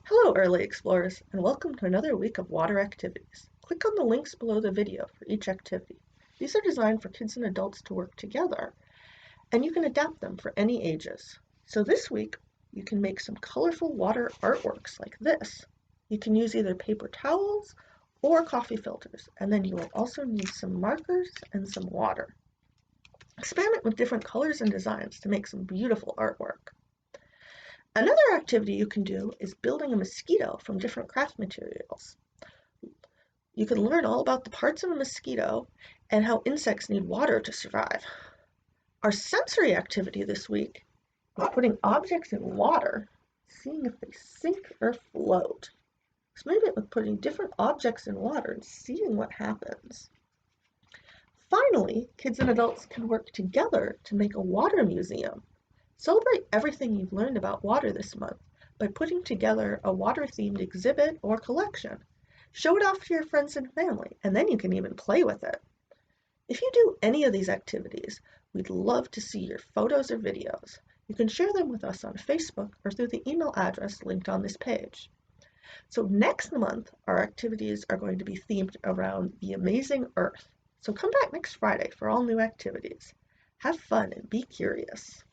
Hello, early explorers, and welcome to another week of water activities. Click on the links below the video for each activity. These are designed for kids and adults to work together, and you can adapt them for any ages. So this week, you can make some colorful water artworks like this. You can use either paper towels or coffee filters, and then you will also need some markers and some water. Experiment with different colors and designs to make some beautiful artwork. Another activity you can do is building a mosquito from different craft materials. You can learn all about the parts of a mosquito and how insects need water to survive. Our sensory activity this week is putting objects in water, seeing if they sink or float. Experiment with putting different objects in water and seeing what happens. Finally, kids and adults can work together to make a water museum. Celebrate everything you've learned about water this month by putting together a water-themed exhibit or collection. Show it off to your friends and family, and then you can even play with it. If you do any of these activities, we'd love to see your photos or videos. You can share them with us on Facebook or through the email address linked on this page. So next month, our activities are going to be themed around the amazing Earth. So come back next Friday for all new activities. Have fun and be curious.